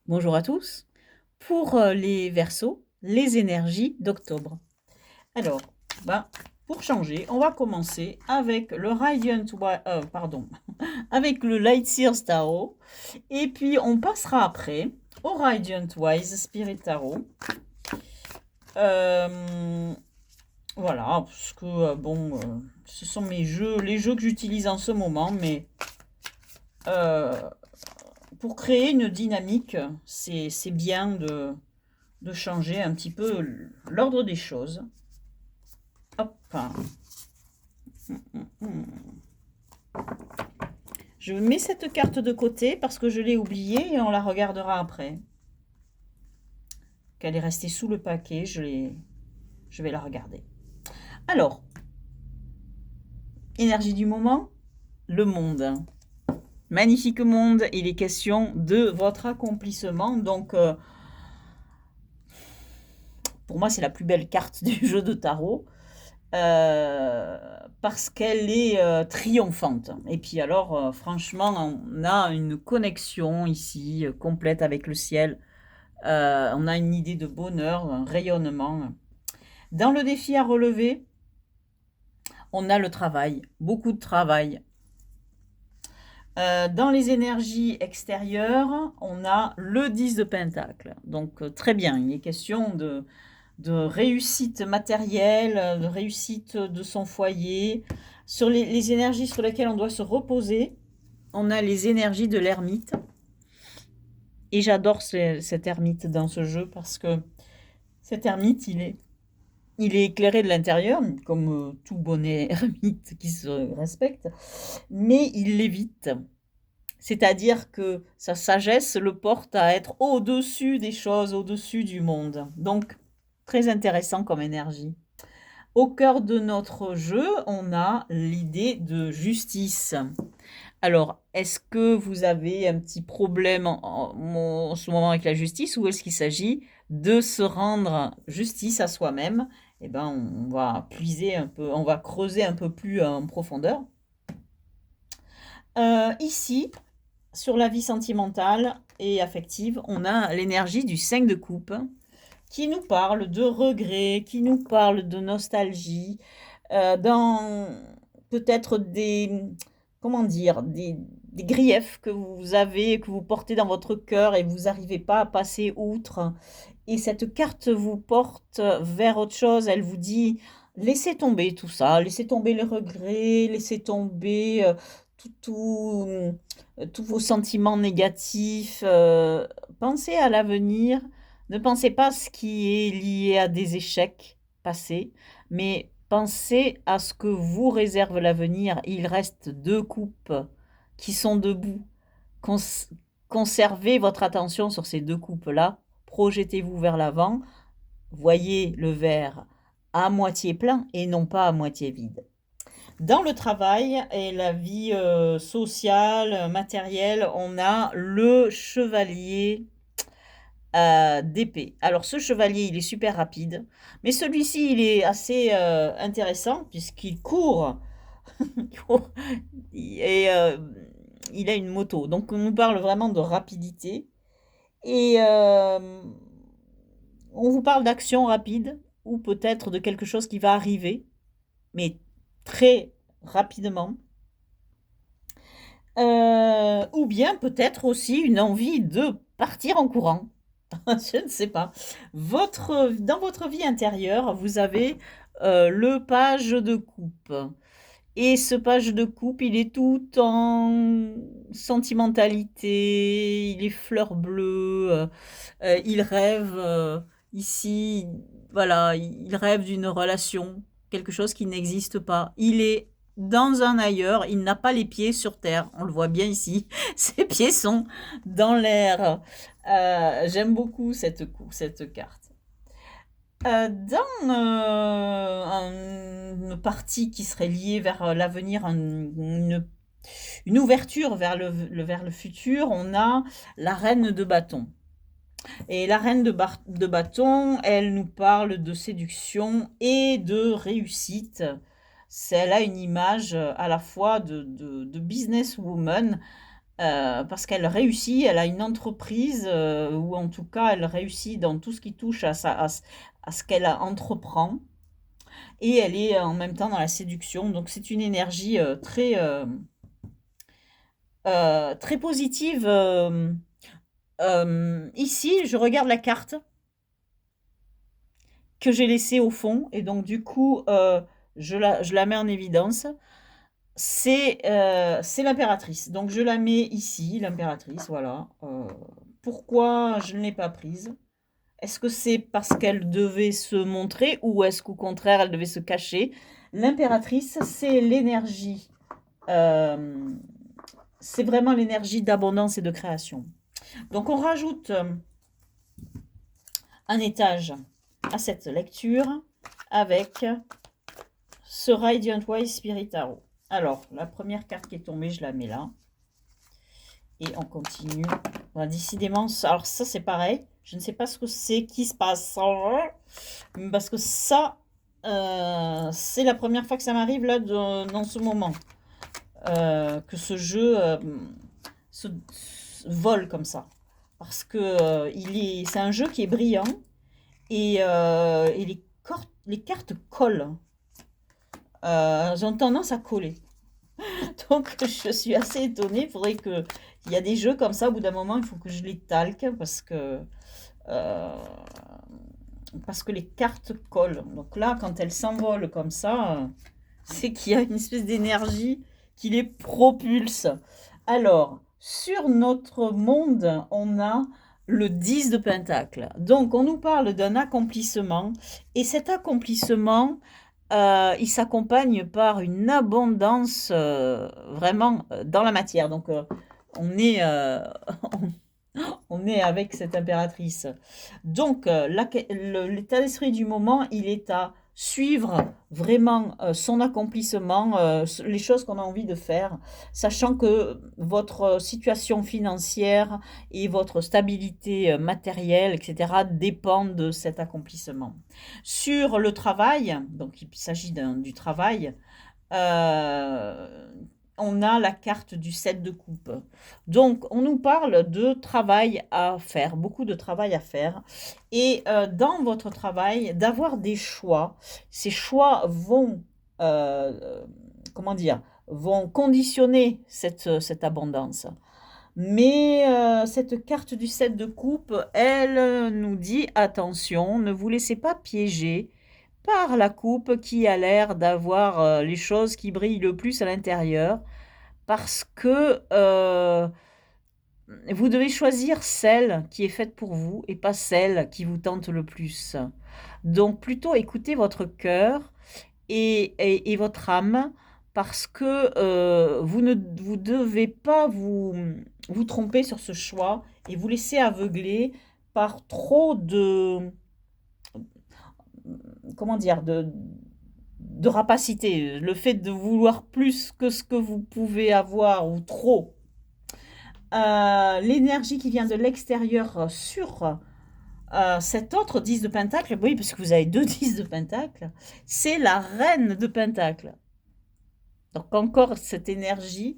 Bonjour à tous. Pour les Verseaux, les énergies d'octobre. Alors, ben, pour changer, on va commencer avec le avec le Light Sears Tarot, et puis on passera après au Radiant Wise Spirit Tarot. Euh, voilà, parce que ce sont les jeux que j'utilise en ce moment, mais euh, pour créer une dynamique, c'est bien de changer un petit peu l'ordre des choses. Hop. Je mets cette carte de côté parce que je l'ai oubliée et on la regardera après. Qu'elle est restée sous le paquet, je vais la regarder. Alors, énergie du moment, le monde. Magnifique monde, il est question de votre accomplissement. Donc, pour moi, c'est la plus belle carte du jeu de tarot. Parce qu'elle est triomphante. Et puis alors, franchement, on a une connexion ici complète avec le ciel. On a une idée de bonheur, un rayonnement. Dans le défi à relever, on a le travail, beaucoup de travail. Dans les énergies extérieures, on a le 10 de Pentacle. Donc très bien, il est question de réussite matérielle, de réussite de son foyer. Sur les énergies sur lesquelles on doit se reposer, on a les énergies de l'ermite. Et j'adore cet ermite dans ce jeu parce que cet ermite, il est éclairé de l'intérieur, comme tout bon ermite qui se respecte, mais il l'évite. C'est-à-dire que sa sagesse le porte à être au-dessus des choses, au-dessus du monde. Donc, très intéressant comme énergie. Au cœur de notre jeu, on a l'idée de justice. Alors, est-ce que vous avez un petit problème en ce moment avec la justice ou est-ce qu'il s'agit de se rendre justice à soi-même? Eh ben, on va puiser un peu, on va creuser un peu plus en profondeur. Ici, sur la vie sentimentale et affective, on a l'énergie du 5 de coupe qui nous parle de regret, qui nous parle de nostalgie, dans peut-être comment dire, des griefs que vous avez, que vous portez dans votre cœur et vous n'arrivez pas à passer outre. Et cette carte vous porte vers autre chose. Elle vous dit, laissez tomber tout ça, laissez tomber les regrets, laissez tomber tout, tout, tous vos sentiments négatifs. Pensez à l'avenir. Ne pensez pas à ce qui est lié à des échecs passés, mais pensez à ce que vous réserve l'avenir. Il reste 2 coupes qui sont debout. Conservez votre attention sur ces 2 coupes-là. Projetez-vous vers l'avant. Voyez le verre à moitié plein et non pas à moitié vide. Dans le travail et la vie sociale, matérielle, on a le chevalier d'épée. Alors ce chevalier, il est super rapide, mais celui-ci, il est assez intéressant puisqu'il court, et il a une moto. Donc on nous parle vraiment de rapidité et on vous parle d'action rapide ou peut-être de quelque chose qui va arriver, mais très rapidement. Ou bien peut-être aussi une envie de partir en courant. Je ne sais pas. Dans votre vie intérieure, vous avez le page de coupe. Et ce page de coupe, il est tout en sentimentalité, il est fleur bleue, il rêve ici, voilà, il rêve d'une relation, quelque chose qui n'existe pas. Il est dans un ailleurs, il n'a pas les pieds sur terre, on le voit bien ici, ses pieds sont dans l'air. J'aime beaucoup cette carte. Dans une partie qui serait liée vers l'avenir, une ouverture vers vers le futur, on a la reine de bâton. Et la reine de bâton, elle nous parle de séduction et de réussite. Elle a une image à la fois de businesswoman, parce qu'elle réussit, elle a une entreprise, ou en tout cas, elle réussit dans tout ce qui touche à ce qu'elle entreprend et elle est en même temps dans la séduction. Donc c'est une énergie, très positive, ici, je regarde la carte que j'ai laissée au fond et donc du coup, je la mets en évidence. C'est l'impératrice. Donc je la mets ici, l'impératrice, voilà. Pourquoi je ne l'ai pas prise? Est-ce que c'est parce qu'elle devait se montrer ou est-ce qu'au contraire elle devait se cacher? L'impératrice, c'est l'énergie. euh, c'est vraiment l'énergie d'abondance et de création. Donc on rajoute un étage à cette lecture avec ce Radiant Wise Spirit Tarot. Alors, la première carte qui est tombée, je la mets là. Et on continue. Voilà, décidément, alors ça c'est pareil. Je ne sais pas ce que c'est qui se passe. Parce que ça, c'est la première fois que ça m'arrive là dans ce moment. Que ce jeu se vole comme ça. Parce que c'est un jeu qui est brillant et les cartes collent. Elles ont tendance à coller. Donc je suis assez étonnée. Il faudrait que il y a des jeux comme ça, au bout d'un moment, il faut que je les talque euh, parce que les cartes collent. Donc là, quand elles s'envolent comme ça, c'est qu'il y a une espèce d'énergie qui les propulse. Alors, sur notre monde, on a le 10 de Pentacle. Donc, on nous parle d'un accomplissement. Et cet accomplissement, il s'accompagne par une abondance vraiment dans la matière. Donc, on est, on est avec cette impératrice. Donc, l'état d'esprit du moment, il est à suivre vraiment son accomplissement, les choses qu'on a envie de faire, sachant que votre situation financière et votre stabilité matérielle, etc., dépendent de cet accomplissement. Sur le travail, donc il s'agit du travail, euh, on a la carte du 7 de coupe. Donc, on nous parle de travail à faire, beaucoup de travail à faire. Et dans votre travail, d'avoir des choix. Ces choix vont, comment dire, vont conditionner cette abondance. Mais cette carte du 7 de coupe, elle nous dit attention, ne vous laissez pas piéger par la coupe qui a l'air d'avoir les choses qui brillent le plus à l'intérieur, parce que vous devez choisir celle qui est faite pour vous et pas celle qui vous tente le plus. Donc plutôt écoutez votre cœur et votre âme parce que vous ne vous devez pas vous tromper sur ce choix et vous laisser aveugler par trop de, comment dire, de rapacité, le fait de vouloir plus que ce que vous pouvez avoir ou trop. L'énergie qui vient de l'extérieur sur cet autre 10 de Pentacle, oui, parce que vous avez deux 10 de Pentacle, c'est la reine de Pentacle. Donc encore cette énergie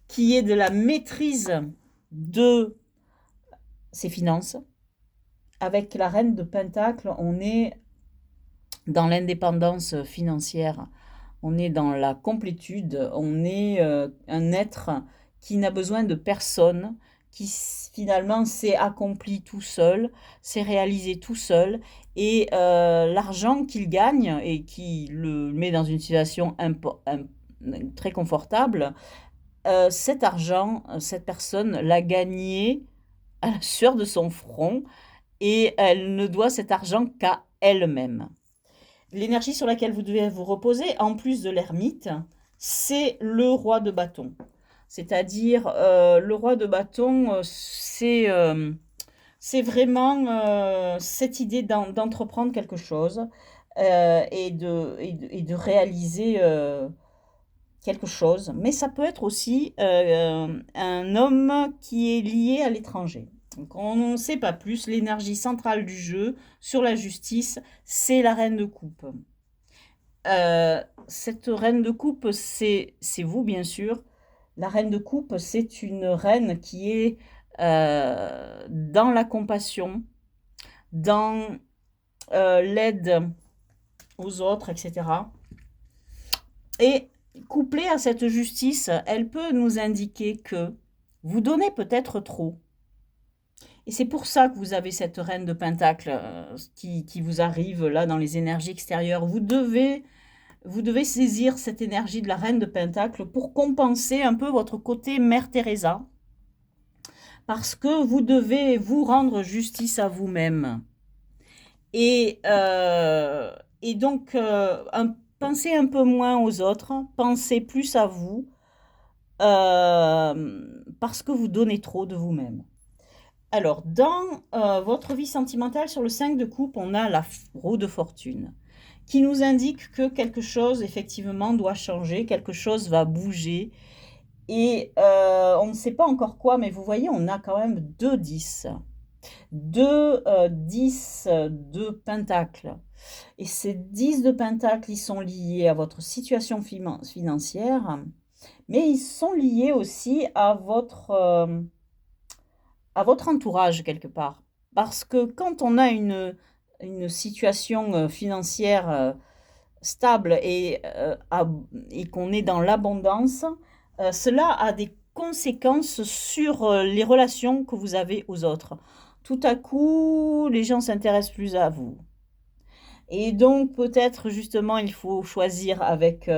qui est de la maîtrise de ses finances. Avec la reine de Pentacle, on est dans l'indépendance financière, on est dans la complétude, on est un être qui n'a besoin de personne, qui finalement s'est accompli tout seul, s'est réalisé tout seul, et l'argent qu'il gagne et qui le met dans une situation très confortable, cet argent, cette personne l'a gagné à la sueur de son front et elle ne doit cet argent qu'à elle-même. L'énergie sur laquelle vous devez vous reposer, en plus de l'ermite, c'est le roi de bâton. C'est-à-dire, le roi de bâton, c'est vraiment cette idée d'entreprendre quelque chose et de réaliser quelque chose. Mais ça peut être aussi un homme qui est lié à l'étranger. Donc on n'en sait pas plus. L'énergie centrale du jeu sur la justice, c'est la reine de coupe. Cette reine de coupe, c'est vous, bien sûr. La reine de coupe, c'est une reine qui est dans la compassion, dans l'aide aux autres, etc. Et couplée à cette justice, elle peut nous indiquer que vous donnez peut-être trop. Et c'est pour ça que vous avez cette reine de Pentacle qui vous arrive là dans les énergies extérieures. Vous devez saisir cette énergie de la reine de Pentacle pour compenser un peu votre côté Mère Teresa. Parce que vous devez vous rendre justice à vous-même. Et, euh, et donc, pensez un peu moins aux autres, pensez plus à vous, parce que vous donnez trop de vous-même. Alors, dans votre vie sentimentale, sur le 5 de coupe, on a la roue de fortune, qui nous indique que quelque chose, effectivement, doit changer, quelque chose va bouger, et on ne sait pas encore quoi, mais vous voyez, on a quand même 2 10. 2 10 de pentacle. Et ces 10 de pentacle, ils sont liés à votre situation financière, mais ils sont liés aussi à votre entourage quelque part. Parce que quand on a une situation financière stable et qu'on est dans l'abondance, cela a des conséquences sur les relations que vous avez aux autres. Tout à coup, les gens s'intéressent plus à vous. Et donc, peut-être, justement, il faut choisir avec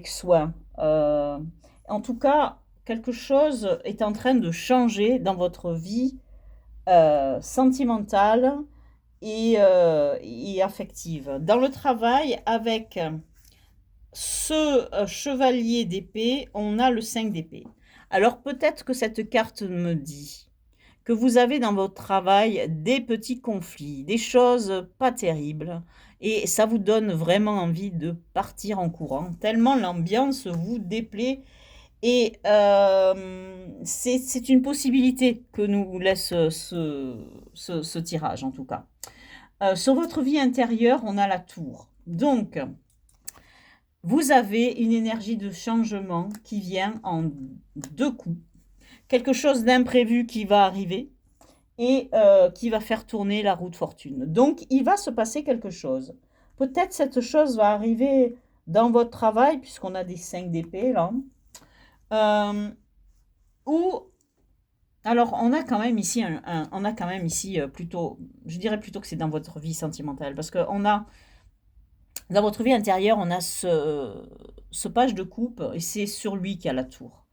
soin. En tout cas, quelque chose est en train de changer dans votre vie sentimentale et affective. Dans le travail, avec ce chevalier d'épée, on a le 5 d'épée. Alors, peut-être que cette carte me dit que vous avez dans votre travail des petits conflits, des choses pas terribles, et ça vous donne vraiment envie de partir en courant, tellement l'ambiance vous déplaît. Et c'est une possibilité que nous laisse ce tirage, en tout cas. Sur votre vie intérieure, on a la tour. Donc, vous avez une énergie de changement qui vient en 2 coups. Quelque chose d'imprévu qui va arriver et qui va faire tourner la roue de fortune. Donc, il va se passer quelque chose. Peut-être cette chose va arriver dans votre travail, puisqu'on a des 5 d'épée là. Ou alors, on a quand même ici, on a quand même ici plutôt, je dirais plutôt que c'est dans votre vie sentimentale, parce qu'on a, dans votre vie intérieure, on a ce page de coupe, et c'est sur lui qu'il y a la tour.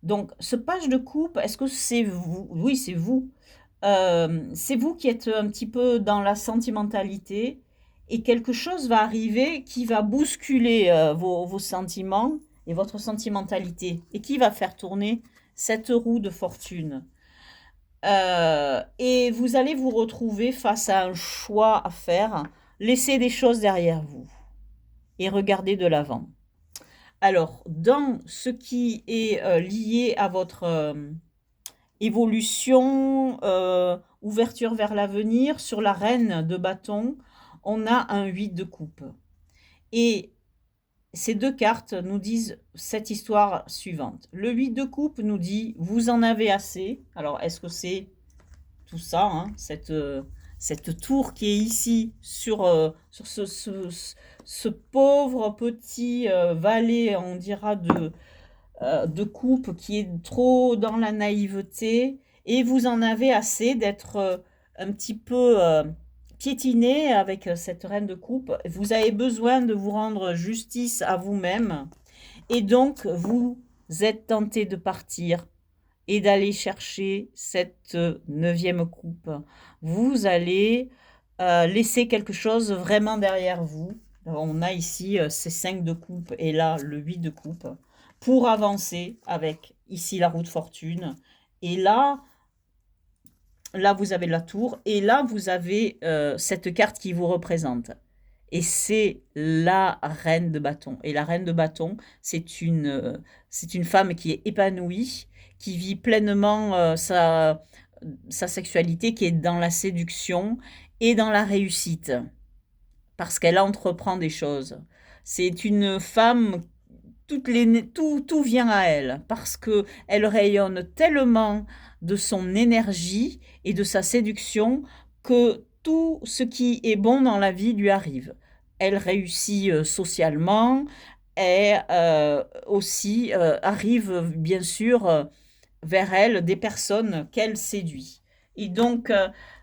Donc, ce page de coupe, est-ce que c'est vous? Oui, c'est vous. C'est vous qui êtes un petit peu dans la sentimentalité, et quelque chose va arriver qui va bousculer vos sentiments et votre sentimentalité, et qui va faire tourner cette roue de fortune. Et vous allez vous retrouver face à un choix à faire. Laissez des choses derrière vous et regardez de l'avant. Alors, dans ce qui est lié à votre évolution, ouverture vers l'avenir, sur la reine de bâton, on a un 8 de coupe. Et ces 2 cartes nous disent cette histoire suivante. Le 8 de coupe nous dit, vous en avez assez. Alors, est-ce que c'est tout ça, hein, cette tour qui est ici sur ce pauvre petit valet, on dira, de coupe qui est trop dans la naïveté, et vous en avez assez d'être un petit peu piétiné avec cette reine de coupe. Vous avez besoin de vous rendre justice à vous-même, et donc vous êtes tenté de partir et d'aller chercher cette 9e coupe. Vous allez laisser quelque chose vraiment derrière vous. On a ici ces 5 de coupe et là le 8 de coupe pour avancer avec ici la roue de fortune. Et là vous avez la tour et là vous avez cette carte qui vous représente. Et c'est la reine de bâton. Et la reine de bâton, c'est une femme qui est épanouie, qui vit pleinement sa sexualité, qui est dans la séduction et dans la réussite, parce qu'elle entreprend des choses. C'est une femme tout vient à elle parce que elle rayonne tellement de son énergie et de sa séduction que tout ce qui est bon dans la vie lui arrive. Elle réussit socialement et aussi arrive bien sûr vers elle des personnes qu'elle séduit. Et donc,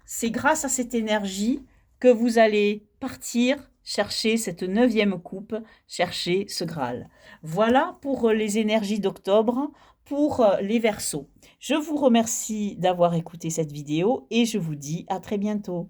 c'est grâce à cette énergie que vous allez partir chercher cette 9e coupe, chercher ce Graal. Voilà pour les énergies d'octobre, pour les Verseaux. Je vous remercie d'avoir écouté cette vidéo et je vous dis à très bientôt.